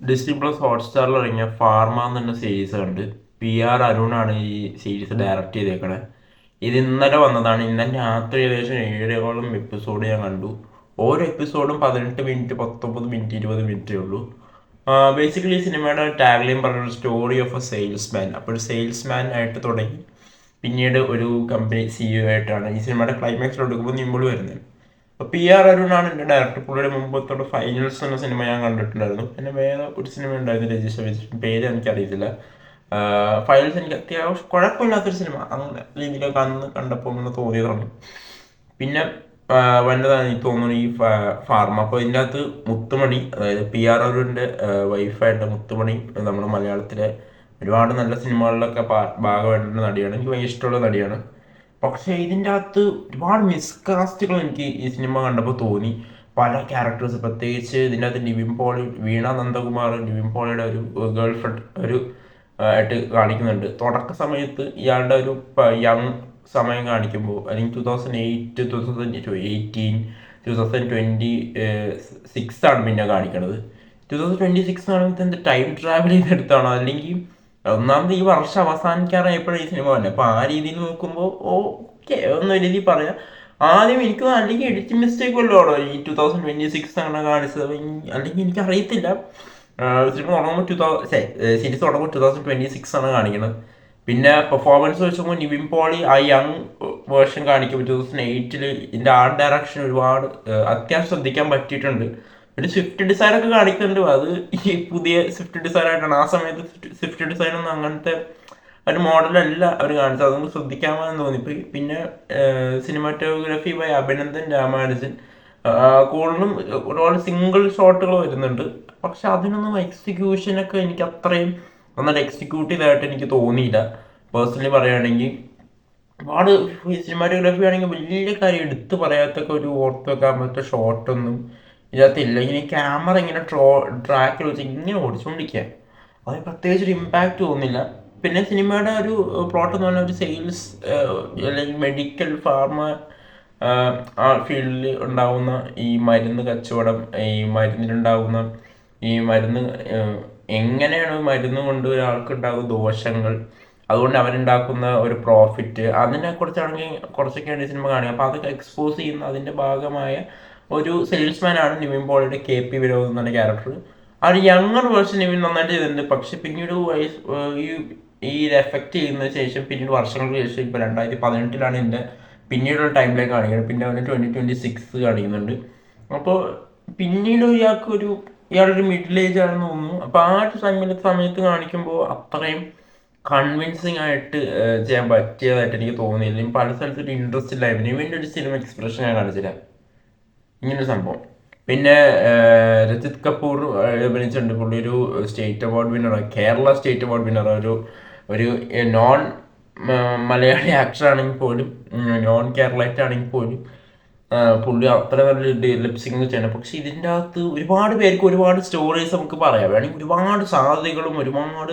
Disney plus ഹോട്ട്സ്റ്റാറിൽ ഇറങ്ങിയ pharma എന്ന series കണ്ട്. PR അരുണാണ് ഈ സീരീസ് ഡയറക്റ്റ് ചെയ്തേക്കണേ. ഇത് ഇന്നലെ വന്നതാണ്. ഇന്നലെ രാത്രി ഏകദേശം 7ഓളം എപ്പിസോഡ് ഞാൻ കണ്ടു. ഓരോ എപ്പിസോഡും 18 മിനിറ്റ്, 19 മിനിറ്റ്, 20 മിനിറ്റേ ഉള്ളൂ. ബേസിക്കലി ഈ സിനിമയുടെ ടാഗ്ലൈൻ പറഞ്ഞൊരു സ്റ്റോറി ഓഫ് എ സെയിൽസ്മാൻ. അപ്പോൾ ഒരു സെയിൽസ്മാൻ ആയിട്ട് തുടങ്ങി പിന്നീട് ഒരു കമ്പനി CEO ആയിട്ടാണ് ഈ സിനിമയുടെ ക്ലൈമാക്സിൽ എടുക്കുമ്പോൾ നിമ്പോൾ വരുന്നത്. അപ്പോൾ PR അരുണാണ് എൻ്റെ ഡയറക്ടർ. പുള്ളിയുടെ മുമ്പത്തോടെ ഫൈനൽസ് എന്ന സിനിമ ഞാൻ കണ്ടിട്ടുണ്ടായിരുന്നു. പിന്നെ വേറെ ഒരു സിനിമ ഉണ്ടായിരുന്നു രജിസ്റ്റർ വെച്ചിട്ട്, പേര് എനിക്കറിയത്തില്ല. ഫൈനൽസ് എനിക്ക് അത്യാവശ്യം കുഴപ്പമില്ലാത്തൊരു സിനിമ, അങ്ങനെ രീതിയിലൊക്കെ അന്ന് കണ്ടപ്പോൾ ഒന്ന് തോന്നിയതാണ്. പിന്നെ വന്നതാണ് എനിക്ക് തോന്നുന്നു ഈ ഫാർമ. അപ്പോൾ ഇതിൻ്റെ അകത്ത് മുത്തുമണി, അതായത് PR അരുണിൻ്റെ വൈഫായിട്ട് മുത്തുമണി, നമ്മുടെ മലയാളത്തിലെ ഒരുപാട് നല്ല സിനിമകളിലൊക്കെ ഭാഗമായിട്ടുള്ള നടിയാണ്. എനിക്ക് ഭയങ്കര ഇഷ്ടമുള്ള നടിയാണ്. പക്ഷേ ഇതിൻ്റെ അകത്ത് ഒരുപാട് മിസ്കാസ്റ്റുകൾ എനിക്ക് ഈ സിനിമ കണ്ടപ്പോൾ തോന്നി. പല ക്യാരക്ടേഴ്സ്, പ്രത്യേകിച്ച് ഇതിൻ്റെ അകത്ത് നിവിൻ പോളി, വീണ നന്ദകുമാർ നിവിൻ പോളിയുടെ ഒരു ഗേൾ ഫ്രണ്ട് ആയിട്ട് കാണിക്കുന്നുണ്ട്. തുടക്ക സമയത്ത് ഇയാളുടെ ഒരു യങ് സമയം കാണിക്കുമ്പോൾ, അല്ലെങ്കിൽ 2008, 2018, 2026 ആണ് പിന്നെ കാണിക്കണത്. 2026 ആണെങ്കിൽ എന്ത് ടൈം ട്രാവൽ ചെയ്തെടുത്താണോ, അല്ലെങ്കിൽ ഒന്നാമത് ഈ വർഷം അവസാനിക്കാറായപ്പോഴും ഈ സിനിമ വന്നെ. അപ്പോൾ ആ രീതിയിൽ നോക്കുമ്പോൾ ഓക്കെ ഒന്നും രീതിയിൽ പറയാം. ആദ്യം എനിക്ക് അല്ലെങ്കിൽ എഡിറ്റിംഗ് മിസ്റ്റേക്ക് വല്ലതും ഈ 2026 അങ്ങനെ കാണിച്ചത്, അല്ലെങ്കിൽ എനിക്ക് അറിയത്തില്ല. സിനിമ തുടങ്ങുമ്പോൾ സീരീസ് തുടങ്ങുമ്പോൾ 2026 ആണ് കാണിക്കുന്നത്. പിന്നെ പെർഫോമൻസ് വെച്ച് നോക്കുമ്പോൾ നിവിൻ പോളി ആ യങ് വേർഷൻ കാണിക്കുമ്പോൾ 2008 ഇതിൻ്റെ ആർട്ട് ഡയറക്ഷൻ ഒരുപാട് അത്യാവശ്യം ശ്രദ്ധിക്കാൻ പറ്റിയിട്ടുണ്ട്. പിന്നെ സ്വിഫ്റ്റ് ഡിസൈൻ ഒക്കെ കാണിക്കുന്നുണ്ട്. അത് ഈ പുതിയ സ്വിഫ്റ്റ് ഡിസൈൻ ആയിട്ടാണ്. ആ സമയത്ത് സ്വിഫ്റ്റ് ഡിസൈൻ ഒന്നും അങ്ങനത്തെ ഒരു മോഡലല്ല അവർ കാണിച്ചത്. അതൊന്നും ശ്രദ്ധിക്കാമെന്ന് തോന്നിപ്പോയി. പിന്നെ സിനിമാറ്റോഗ്രാഫി ബൈ അഭിനന്ദൻ രാമാനുജൻ. കൂടുതലും ഒരുപാട് സിംഗിൾ ഷോട്ടുകൾ വരുന്നുണ്ട്. പക്ഷെ അതിനൊന്നും എക്സിക്യൂഷനൊക്കെ എനിക്ക് അത്രയും നന്നായിട്ട് എക്സിക്യൂട്ട് ചെയ്തതായിട്ട് എനിക്ക് തോന്നിയില്ല. പേഴ്സണലി പറയുകയാണെങ്കിൽ ഒരുപാട് സിനിമാറ്റോഗ്രാഫി ആണെങ്കിൽ വലിയ കാര്യം എടുത്ത് പറയാത്തൊക്കെ ഒരു ഓർത്ത് വെക്കാൻ പറ്റുന്ന ഷോട്ടൊന്നും ഇതിനകത്തില്ല. ഇങ്ങനെ ക്യാമറ ഇങ്ങനെ ട്രാക്കിൽ വെച്ച് ഇങ്ങനെ ഓടിച്ചുകൊണ്ടിരിക്കുക, അത് പ്രത്യേകിച്ച് ഒരു ഇമ്പാക്റ്റ് തോന്നില്ല. പിന്നെ സിനിമയുടെ ഒരു പ്ലോട്ട് എന്ന് പറഞ്ഞാൽ ഒരു സെയിൽസ് അല്ലെങ്കിൽ മെഡിക്കൽ ഫാർമ ആ ഫീൽഡിൽ ഉണ്ടാകുന്ന ഈ മരുന്ന് കച്ചവടം, ഈ മരുന്നിലുണ്ടാകുന്ന ഈ മരുന്ന് എങ്ങനെയാണ് മരുന്ന് കൊണ്ട് ഒരാൾക്ക് ഉണ്ടാകുന്ന ദോഷങ്ങൾ, അതുകൊണ്ട് അവരുണ്ടാക്കുന്ന ഒരു പ്രോഫിറ്റ്, അതിനെക്കുറിച്ചാണെങ്കിൽ കുറച്ചൊക്കെയാണ് ഈ സിനിമ കാണുക. അപ്പോൾ അതൊക്കെ എക്സ്പോസ് ചെയ്യുന്ന അതിൻ്റെ ഭാഗമായ ഒരു സെയിൽസ്മാനാണ് നിവിൻ പോളിയുടെ KP വിനോദ് എന്ന ക്യാരക്ടർ. ആ ഒരു യങ്ങർ വേർഷൻ നിവിൻ നന്നായിട്ട് ചെയ്തിട്ടുണ്ട്. പക്ഷെ പിന്നീട് ഈ എഫക്റ്റ് ചെയ്യുന്നതിന് ശേഷം പിന്നീട് വർഷങ്ങൾക്ക് ശേഷം ഇപ്പോൾ 2018 ഇതിൻ്റെ പിന്നീടുള്ള ടൈമിലേക്ക് കാണിക്കുന്നത്. പിന്നെ അവന് 2026 കാണിക്കുന്നുണ്ട്. അപ്പോൾ പിന്നീട് ഇയാളൊരു മിഡിൽ ഏജ് ആണെന്ന് തോന്നുന്നു. അപ്പോൾ ആ ഒരു സമയത്ത് കാണിക്കുമ്പോൾ അത്രയും കൺവിൻസിങ് ആയിട്ട് ചെയ്യാൻ പറ്റിയതായിട്ട് എനിക്ക് തോന്നിയില്ല. പല സ്ഥലത്തൊരു ഇൻട്രസ്റ്റ് ഇല്ലായിരുന്നു. ഇവൻ്റെ ഒരു സിനിമ എക്സ്പ്രഷൻ ഞാൻ കാണിച്ചില്ല, ഇങ്ങനൊരു സംഭവം. പിന്നെ രജിത് കപൂർ അഭിനയിച്ചിട്ടുണ്ട്. പുള്ളി ഒരു സ്റ്റേറ്റ് അവാർഡ് വിന്നറാണ്, കേരള സ്റ്റേറ്റ് അവാർഡ് വിന്നർ. ഒരു നോൺ മലയാളി ആക്ടർ ആണെങ്കിൽ പോലും, നോൺ കേരളൈറ്റ് ആണെങ്കിൽ പോലും പുള്ളി അത്ര നല്ല ലിപ്സിങ് ചെയ്യണം. പക്ഷെ ഇതിൻ്റെ അകത്ത് ഒരുപാട് പേർക്ക് ഒരുപാട് സ്റ്റോറീസ് നമുക്ക് പറയാം. വേണമെങ്കിൽ ഒരുപാട് സാധ്യതകളും ഒരുപാട്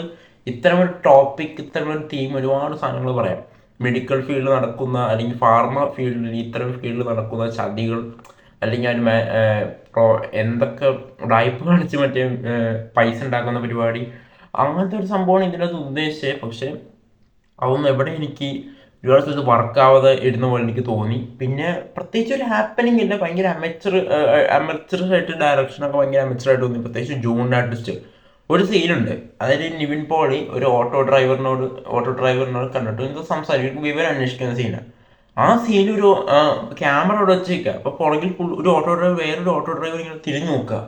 ഇത്തരമൊരു ടോപ്പിക്, ഇത്തരമൊരു തീം, ഒരുപാട് സാധനങ്ങൾ പറയാം. മെഡിക്കൽ ഫീൽഡിൽ നടക്കുന്ന, അല്ലെങ്കിൽ ഫാർമ ഫീൽഡിൽ, ഇത്തരം ഫീൽഡിൽ നടക്കുന്ന ചതികൾ, അല്ലെങ്കിൽ അതിന് എന്തൊക്കെ ഉടായ്പ കാണിച്ച് മറ്റേ പൈസ ഉണ്ടാക്കുന്ന പരിപാടി, അങ്ങനത്തെ ഒരു സംഭവമാണ് ഇതിനകത്ത് ഉദ്ദേശിച്ചത്. പക്ഷെ അതൊന്നും എവിടെ എനിക്ക് ഒരുപാട് സ്ഥലത്ത് വർക്കാവാതെ ഇരുന്ന പോലെ എനിക്ക് തോന്നി. പിന്നെ പ്രത്യേകിച്ച് ഒരു ഹാപ്പനിങ് ഇല്ല. ഭയങ്കര അമച്ചറായിട്ട് ഡയറക്ഷനൊക്കെ ഭയങ്കര അമച്ചറായിട്ട് തോന്നി. പ്രത്യേകിച്ച് ജൂൺ ആർട്ടിസ്റ്റ് ഒരു സീനുണ്ട്, അതായത് നിവിൻ പോളി ഒരു ഓട്ടോ ഡ്രൈവറിനോട് കണ്ടിട്ട് എന്തോ സംസാരിക്കും, വിവരം അന്വേഷിക്കുന്ന സീനാണ്. ആ സീനിൽ ഒരു ക്യാമറ അവിടെ വെച്ചേക്കുക. അപ്പോൾ പുറകിൽ ഒരു വേറൊരു ഓട്ടോ ഡ്രൈവർ ഇങ്ങനെ തിരിഞ്ഞു നോക്കുക.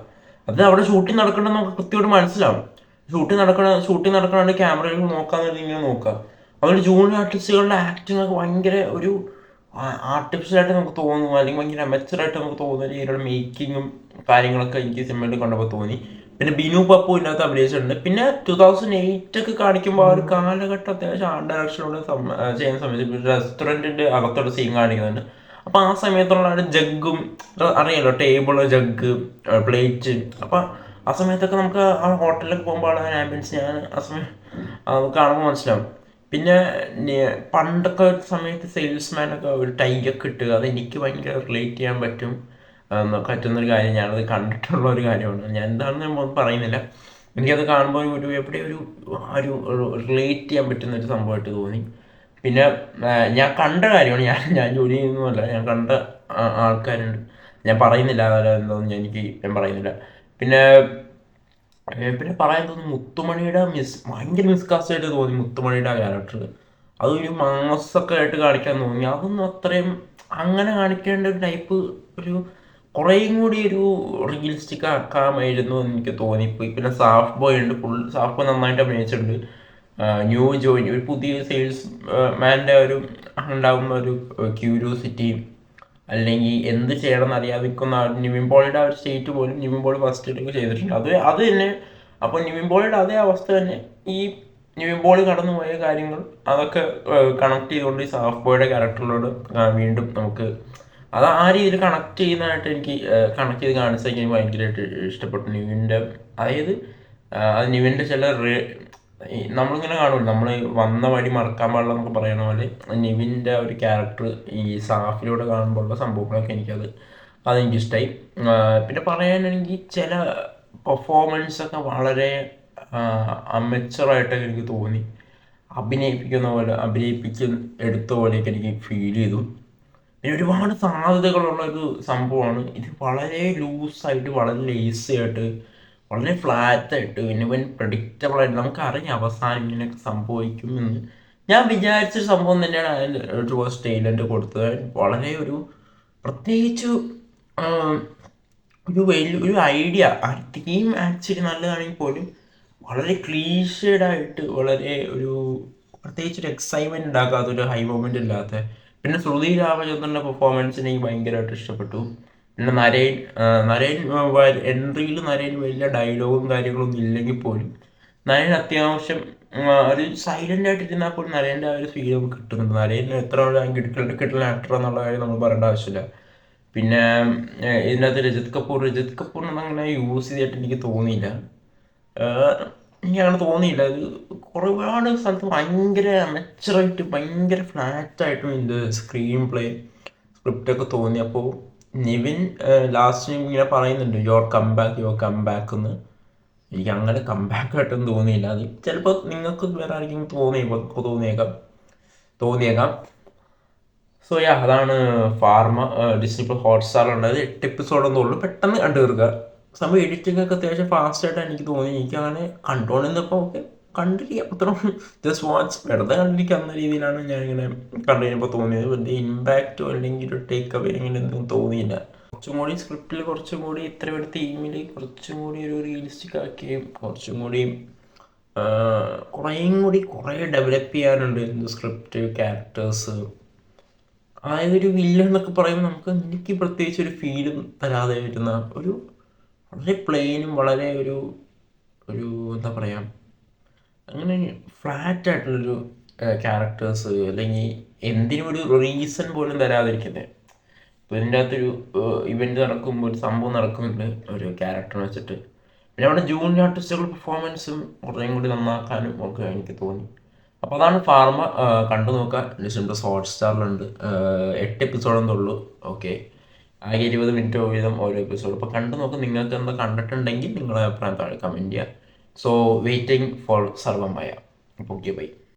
അത് അവിടെ ഷൂട്ടിംഗ് നടക്കണമെന്ന് നമുക്ക് കൃത്യമായിട്ട് മനസ്സിലാവും. ഷൂട്ടിംഗ് നടക്കണ ക്യാമറയിൽ നോക്കാന്ന് ഇങ്ങനെ നോക്കുക. അതുകൊണ്ട് ജൂനിയർ ആർട്ടിസ്റ്റുകളുടെ ആക്ടിങ് ഒക്കെ ഭയങ്കര ഒരു ആർട്ടിഫിഷ്യലായിട്ട് നമുക്ക് തോന്നും, അല്ലെങ്കിൽ ഭയങ്കര അമച്ചറായിട്ട് നമുക്ക് തോന്നുന്ന രീതിയിലുള്ള മേക്കിങ്ങും കാര്യങ്ങളൊക്കെ എനിക്ക് സിനിമയിൽ കണ്ടപ്പോൾ തോന്നി. പിന്നെ ബിനു പപ്പു ഇതിനകത്ത് അഭിനയിച്ചിട്ടുണ്ട്. പിന്നെ 2008 ഒക്കെ കാണിക്കുമ്പോൾ ആ ഒരു കാലഘട്ടം അത്യാവശ്യം ആർട്ട് ഡയറക്ഷനോട് ചെയ്യുന്ന സമയത്ത് റെസ്റ്റോറൻറ്റിൻ്റെ അകത്തോടെ സീൻ കാണിക്കുന്നുണ്ട്. അപ്പോൾ ആ സമയത്തുള്ള ഒരു ജഗ്ഗും അറിയാലോ, ടേബിള്, ജഗ്, പ്ലേറ്റ്. അപ്പം ആ സമയത്തൊക്കെ നമുക്ക് ആ ഹോട്ടലിലൊക്കെ പോകുമ്പോൾ ആ ആംബിയൻസ് ഞാൻ ആ സമയം കാണുമ്പോൾ മനസ്സിലാവും. പിന്നെ പണ്ടൊക്കെ സമയത്ത് സെയിൽസ്മാനൊക്കെ ഒരു ടൈയൊക്കെ ഇട്ടുക, അത് എനിക്ക് ഭയങ്കര റിലേറ്റ് ചെയ്യാൻ പറ്റുന്നൊരു കാര്യം. ഞാനത് കണ്ടിട്ടുള്ള ഒരു കാര്യമാണ്. ഞാൻ എന്താണെന്ന് ഞാൻ പറയുന്നില്ല. എനിക്കത് കാണുമ്പോൾ ഒരു എവിടെ ഒരു റിലേറ്റ് ചെയ്യാൻ പറ്റുന്ന ഒരു സംഭവമായിട്ട് തോന്നി. പിന്നെ ഞാൻ കണ്ട കാര്യമാണ്, ഞാൻ ജോലി ചെയ്യുന്നതല്ല, ഞാൻ കണ്ട ആൾക്കാരുണ്ട്, ഞാൻ പറയുന്നില്ല എന്താണെന്ന് ഞാൻ പറയുന്നില്ല. പിന്നെ പിന്നെ പറയാൻ തോന്നുന്നു മുത്തുമണിയുടെ ഭയങ്കര മിസ്കാസ്റ്റ് ആയിട്ട് തോന്നി മുത്തുമണിയുടെ ക്യാരക്ടർ. അതൊരു മാസൊക്കെ ആയിട്ട് കാണിക്കാൻ തോന്നി. അതൊന്നും അത്രയും അങ്ങനെ കാണിക്കേണ്ട ഒരു ടൈപ്പ് ഒരു കുറേയും കൂടി ഒരു റിയലിസ്റ്റിക് ആക്കാമായിരുന്നു എന്ന് എനിക്ക് തോന്നിപ്പോയി. പിന്നെ സാഫ് ബോയ് ഉണ്ട്, സാഫ് ബോയ് നന്നായിട്ട് അഭിനയിച്ചിട്ടുണ്ട്. ന്യൂ ജോയിൻ ഒരു പുതിയ സെയിൽസ് മാൻ്റെ ഒരു ഉണ്ടാകുന്ന ഒരു ക്യൂരിയോസിറ്റിയും അല്ലെങ്കിൽ എന്ത് ചെയ്യണം എന്ന് അറിയാതെ നിൽക്കുന്ന നിവിൻ പോളിയുടെ ആ ഒരു സ്റ്റേറ്റ് പോലും നിവിൻ പോളി ഫസ്റ്റ് ഇതൊക്കെ ചെയ്തിട്ടുണ്ട്. അത് തന്നെ. അപ്പോൾ നിവിൻ പോളിയുടെ അതേ അവസ്ഥ തന്നെ ഈ നിവിൻ പോളി കടന്നുപോയ കാര്യങ്ങൾ അതൊക്കെ കണക്ട് ചെയ്തുകൊണ്ട് ഈ സാഫ് ബോയുടെ ക്യാരക്ടറിലോട് വീണ്ടും നമുക്ക് അത് ആ രീതിയിൽ കണക്ട് ചെയ്യുന്നതായിട്ട് എനിക്ക് കണക്ട് ചെയ്ത് കാണിച്ചാൽ എനിക്ക് ഭയങ്കരമായിട്ട് ഇഷ്ടപ്പെട്ടു നിവിൻ്റെ. അതായത് അത് നിവിൻ്റെ ചില നമ്മളിങ്ങനെ കാണുമല്ലോ, നമ്മൾ വന്ന വഴി മറക്കാൻ പാടില്ല എന്നൊക്കെ പറയുന്ന പോലെ നിവിൻ്റെ ഒരു ക്യാരക്ടർ ഈ സാഫിലൂടെ കാണുമ്പോഴുള്ള സംഭവങ്ങളൊക്കെ അതെനിക്കിഷ്ടമായി. പിന്നെ പറയാനാണെങ്കിൽ ചില പെർഫോമൻസൊക്കെ വളരെ അമെച്ചറായിട്ടൊക്കെ എനിക്ക് തോന്നി. എടുത്ത പോലെയൊക്കെ എനിക്ക് ഫീൽ ചെയ്തു. പിന്നെ ഒരുപാട് സാധ്യതകളുള്ള ഒരു സംഭവമാണ് ഇത്. വളരെ ലൂസായിട്ട്, വളരെ ലേസി ആയിട്ട്, വളരെ ഫ്ലാറ്റായിട്ട്, പിന്നെ പ്രഡിക്റ്റബിൾ ആയിട്ട് നമുക്കറിയാം അവസാനം ഇങ്ങനെയൊക്കെ സംഭവിക്കും എന്ന് ഞാൻ വിചാരിച്ചൊരു സംഭവം തന്നെയാണ് അതിൽ ടോസ് ടൈലൻഡ് കൊടുത്തത്. വളരെ ഒരു പ്രത്യേകിച്ച് ഒരു ഐഡിയ, ആ തീം ആക്ച്വലി നല്ലതാണെങ്കിൽ പോലും വളരെ ക്ലീഷേഡായിട്ട്, വളരെ ഒരു പ്രത്യേകിച്ചൊരു എക്സൈറ്റ്മെൻറ്റ് ഉണ്ടാക്കാത്ത, ഒരു ഹൈ മൊമെൻ്റ് ഇല്ലാത്ത. പിന്നെ ശ്രുതി രാമചന്ദ്രൻ്റെ പെർഫോമൻസ് എനിക്ക് ഭയങ്കരമായിട്ട് ഇഷ്ടപ്പെട്ടു. പിന്നെ നരേൻ എൻട്രിയിൽ നരേൻ വലിയ ഡയലോഗും കാര്യങ്ങളൊന്നും ഇല്ലെങ്കിൽ പോലും നരേൻ അത്യാവശ്യം ഒരു സൈലൻ്റ് ആയിട്ടിരുന്നാൽ പോലും നരേൻ്റെ ആ ഒരു ഫീൽ നമുക്ക് കിട്ടുന്നുണ്ട്. നരേന് എത്ര കിട്ടുന്ന ആക്ടർ എന്നുള്ള കാര്യം നമ്മൾ പറയേണ്ട ആവശ്യമില്ല. പിന്നെ ഇതിനകത്ത് രജത് കപൂറിനൊന്നും അങ്ങനെ യൂസ് ചെയ്തിട്ട് എനിക്ക് തോന്നിയില്ല. എനിക്കങ്ങനെ തോന്നിയില്ല. അത് ഒരുപാട് സ്ഥലത്ത് ഭയങ്കര അമച്ചറായിട്ട്, ഭയങ്കര ഫ്ലാറ്റായിട്ടും ഇതിൻ്റെ സ്ക്രീൻ പ്ലേ സ്ക്രിപ്റ്റൊക്കെ തോന്നി. അപ്പോൾ നിവിൻ ലാസ്റ്റ് ഇങ്ങനെ പറയുന്നുണ്ട് യുവർ കം ബാക്ക് എന്ന്. എനിക്ക് അങ്ങനെ കം ബാക്ക് ആയിട്ടൊന്നും തോന്നിയില്ല. അത് ചിലപ്പോൾ നിങ്ങൾക്ക് വേറെ ആരെങ്കിലും തോന്നിയേക്കാം. സോ അതാണ് ഫാർമ. ഡിസ്നി പ്ലസ് ഹോട്ട്സ്റ്റാറിലുണ്ടായത് 8 എപ്പിസോഡൊന്നും ഉള്ളൂ. പെട്ടെന്ന് കണ്ടു തീർക്കുക. സംഭവം എഡിറ്റിംഗ് ഒക്കെ അത്യാവശ്യം ഫാസ്റ്റായിട്ടാണ് എനിക്ക് തോന്നി. എനിക്കങ്ങനെ കണ്ടുകൊണ്ടിരുന്നപ്പോൾ ഓക്കെ കണ്ടിരിക്കാം, അത്ര ജസ്റ്റ് വാച്ച് വെറുതെ കണ്ടിരിക്കാവുന്ന രീതിയിലാണ് ഞാനിങ്ങനെ കണ്ടു കഴിഞ്ഞപ്പോൾ തോന്നിയത്. വലിയ ഇമ്പാക്റ്റോ അല്ലെങ്കിൽ ഒരു ടേക്ക് അവേ അങ്ങനെ ഒന്നും തോന്നിയില്ല. കുറച്ചും കൂടി സ്ക്രിപ്റ്റിൽ കുറച്ചും കൂടി ഇത്രയുടെ തീമിൽ കുറച്ചും കൂടി ഒരു റിയലിസ്റ്റിക് ആക്കുകയും കുറച്ചും കൂടി കുറേ ഡെവലപ്പ് ചെയ്യാനുണ്ട് സ്ക്രിപ്റ്റ്, ക്യാരക്ടേഴ്സ്. അതായത് ഒരു വില്ലൻ എന്നൊക്കെ പറയുമ്പോൾ എനിക്ക് പ്രത്യേകിച്ച് ഒരു ഫീലും തരാതെ വരുന്ന ഒരു വളരെ പ്ലെയിനും വളരെ ഒരു എന്താ പറയുക, അങ്ങനെ ഫ്ലാറ്റായിട്ടുള്ളൊരു ക്യാരക്ടേഴ്സ്, അല്ലെങ്കിൽ എന്തിനും ഒരു റീസൺ പോലും തരാതിരിക്കുന്നത്. ഇപ്പോൾ ഇതിൻ്റെ അകത്തൊരു ഇവൻ്റ് നടക്കുമ്പോൾ, ഒരു സംഭവം നടക്കുന്നുണ്ട് ഒരു ക്യാരക്ടറിനെ വെച്ചിട്ട്. പിന്നെ അവിടെ ജൂനിയർ ആർട്ടിസ്റ്റുകളുടെ പെർഫോമൻസും കുറേയും കൂടി നന്നാക്കാനും ഒക്കെ എനിക്ക് തോന്നി. അപ്പോൾ അതാണ് ഫാർമ. കണ്ടു നോക്കുക. Disney plus ഹോട്ട്സ്റ്റാറിലുണ്ട്. 8 എപ്പിസോഡൊന്നും ഉള്ളൂ. ഓക്കെ, ആകെ 20 മിനിറ്റ് വീതം ഓരോ എപ്പിസോഡ്. അപ്പോൾ കണ്ടു നോക്കുക. നിങ്ങൾക്ക് എന്താ കണ്ടിട്ടുണ്ടെങ്കിൽ നിങ്ങളുടെ അഭിപ്രായം താഴെ കമൻറ്റ് ചെയ്യുക. സോ വെയിറ്റിംഗ് ഫോർ സർവമായ. Okay, by.